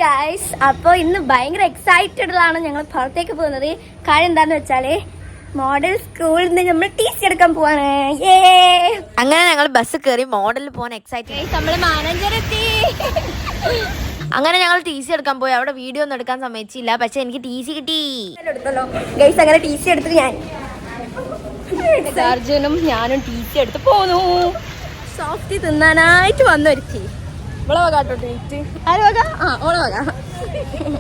Guys, അപ്പോൾ ഇന്ന് ഭയങ്കര എക്സൈറ്റഡിലാണ് ഞങ്ങൾ പുറത്തേക്ക് പോകുന്നത്. കാര്യം എന്താന്ന് വെച്ചാല് മോഡൽ സ്കൂളിൽ നിന്ന് നമ്മൾ ടീച്ചർ എടുക്കാൻ പോവാണ്. അങ്ങനെ ഞങ്ങൾ ബസ് കയറി മോഡലിൽ പോകാൻ എക്സൈറ്റഡ്. നമ്മള് മാനേജർ എത്തി. അങ്ങനെ ഞങ്ങൾ ടി സി എടുക്കാൻ പോയി. അവിടെ വീഡിയോ ഒന്നും എടുക്കാൻ സമ്മതിച്ചില്ല, പക്ഷെ എനിക്ക് ടി സി കിട്ടി. എടുത്തല്ലോ ഗൈസ്. അങ്ങനെ ടി സി എടുത്തിട്ട് അർജുനും ഞാനും ടി സി എടുത്ത് പോന്നു. സോഫ്റ്റ് തിന്നാനായിട്ട് വന്നൊരുത്തി.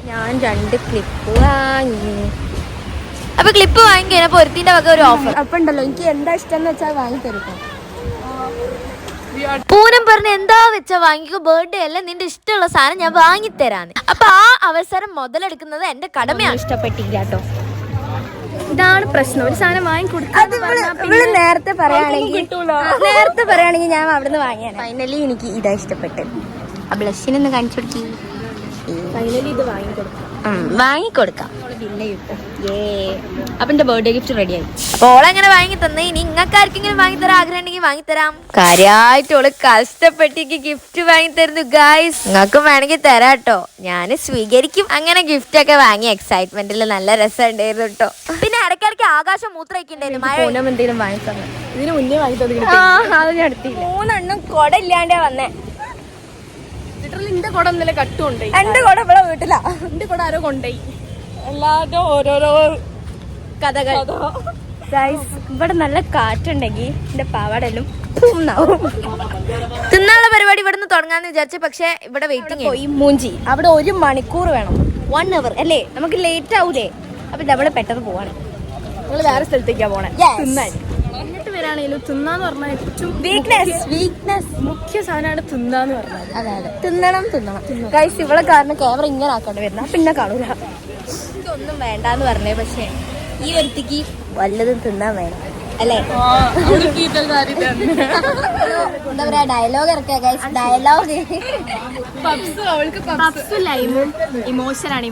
ഞാൻ 2 ക്ലിപ്പ് വാങ്ങി. അപ്പൊ ക്ലിപ്പ് വാങ്ങി കഴിഞ്ഞപ്പോ ഒരുത്തിന്റെ വക ഒരു ഓഫർ. അപ്പൊ ഉണ്ടല്ലോ, എനിക്ക് എന്താ ഇഷ്ടം എന്ന് വെച്ചാൽ വാങ്ങി തരും. പൂനം പറഞ്ഞ് എന്താ വെച്ചാ വാങ്ങിക്കോ, ബർത്ത്ഡേ അല്ലേ, നിന്റെ ഇഷ്ടമുള്ള സാധനം ഞാൻ വാങ്ങിത്തരാന്ന്. അപ്പൊ ആ അവസരം മുതലെടുക്കുന്നത് എന്റെ കടമയാണ്. ഇഷ്ടപ്പെട്ടില്ല കേട്ടോ, ഇതാണ് പ്രശ്നം. ഒരു സാധനം വാങ്ങിക്കൊടുത്തു നേരത്തെ പറയുകയാണെങ്കിൽ ഞാൻ അവിടുന്ന് വാങ്ങിയാണ്. ഫൈനലി എനിക്ക് ഇതാ ഇഷ്ടപ്പെട്ടത്. ആ ബ്ലഷിനൊന്ന് കാണിച്ചു കൊടുക്കി. ഫൈനലി ഇത് വാങ്ങിക്കൊടുക്കാം. അപ്പൊ എന്റെ ബർത്ത്ഡേ ഗിഫ്റ്റ് റെഡിയായി. അപ്പൊ ഓളെങ്ങനെ വാങ്ങി തന്നെ, ഇനി നിങ്ങൾക്ക് ആർക്കെങ്കിലും വാങ്ങിത്തരാൻ ആഗ്രഹം ഉണ്ടെങ്കിൽ വാങ്ങിത്തരാം. കാര്യമായിട്ട് ഓള് കഷ്ടപ്പെട്ടിക്ക് ഗിഫ്റ്റ് വാങ്ങി തരുന്നു ഗൈസ്. നിങ്ങൾക്കും വേണമെങ്കിൽ തരാട്ടോ, ഞാൻ സ്വീകരിക്കും. അങ്ങനെ ഗിഫ്റ്റ് ഒക്കെ വാങ്ങി എക്സൈറ്റ്മെന്റിൽ നല്ല രസം ഉണ്ടായിരുന്നു കേട്ടോ. പിന്നെ ഇടയ്ക്കിടയ്ക്ക് ആകാശം മൂത്രമൊക്കെണ്ടായിരുന്നു. മഴ എന്തെങ്കിലും വാങ്ങി തന്നെ ഇതിന് മുന്നേ വാങ്ങി അത് ഞാൻ എടുത്തില്ല. 3 കുട ഇല്ലാണ്ടേ വന്നേ. എന്റെ കുട ഇന്നലെ കട്ടുകൊണ്ടേ. 2 കുട ഇവിടെ വീട്ടിലാ. എന്റെ കുട ആരോ കൊണ്ടേയി. എല്ലാവരും ഓരോരോ കഥകൾ. ഇവിടെ നല്ല കാറ്റുണ്ടെങ്കിൽ എന്റെ പാവാടെല്ലാം തിന്നാനുള്ള പരിപാടി ഇവിടെ നിന്ന് തുടങ്ങാന്ന് വിചാരിച്ചു, പക്ഷെ ഇവിടെ വെയിറ്റിംഗ് പോയി മൂഞ്ചി. അവിടെ 1 മണിക്കൂർ വേണം, 1 അവർ അല്ലേ, നമുക്ക് ലേറ്റ് ആവൂലേ. അപ്പൊ നമ്മള് പെട്ടെന്ന് പോവാണ്. നമ്മള് വേറെ സ്ഥലത്തേക്കാ പോണേ തിന്നാൻ. എന്നിട്ട് വരാണെങ്കിലും തിന്നാന്ന് പറഞ്ഞാൽ ഏറ്റവും വീക്ക്നെസ് മുഖ്യ സാധനമാണ് തിന്നാന്ന് പറഞ്ഞത്. അതെ തിന്നണം. ഗൈസ്, ഇവിടെ കാരണം ക്യാമറ ഇങ്ങനെ ആക്കേണ്ടി വരുന്ന പിന്നെ കാണൂല. ഒന്നും വേണ്ടാന്ന് പറഞ്ഞേ, പക്ഷെ ഈ ഒരുത്തിക്ക് വല്ലതും തിന്നാൻ വേണം അല്ലേ. എന്താ പറയാ, ഡയലോഗ് ഇറക്കുക ഗൈസ്, ഡയലോഗ്. ലൈമും ഇമോഷനാണ്.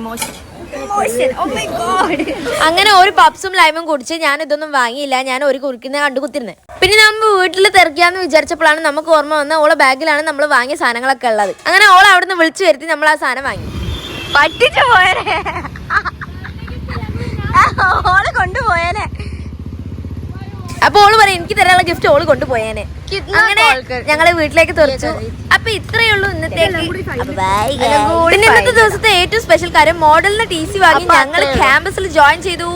അങ്ങനെ ഒരു പപ്സും ലൈമും കുടിച്ച് ഞാൻ ഇതൊന്നും വാങ്ങിയില്ല. ഞാൻ ഒരു കുറിക്കുന്ന കണ്ടു കുത്തിരുന്നത്. പിന്നെ നമ്മൾ വീട്ടിൽ തിരക്കാന്ന് വിചാരിച്ചപ്പോഴാണ് നമുക്ക് ഓർമ്മ വന്ന ഓളെ ബാഗിലാണ് നമ്മൾ വാങ്ങിയ സാധനങ്ങളൊക്കെ ഉള്ളത്. അങ്ങനെ ഓളെ അവിടുന്ന് വിളിച്ചു വരുത്തി നമ്മൾ ആ സാധനം വാങ്ങി. പറ്റിച്ചു പോയനെ, ഓള് കൊണ്ടുപോയനെ. അപ്പൊ ഓള് പറയാം എനിക്ക് തരാനുള്ള ഗിഫ്റ്റ് ഓള് കൊണ്ടുപോയേനെ. അങ്ങനെ ഞങ്ങളെ വീട്ടിലേക്ക് തെറിച്ചു. അപ്പൊ ഇത്രയേ ഉള്ളൂ ഇന്നത്തേക്ക്. പിന്നെ ഇന്നത്തെ ദിവസത്തെ ഏറ്റവും സ്പെഷ്യൽ കാര്യം, മോഡലിന് ടി സി വാങ്ങി ഞങ്ങൾ ക്യാമ്പസിൽ ജോയിൻ ചെയ്തു.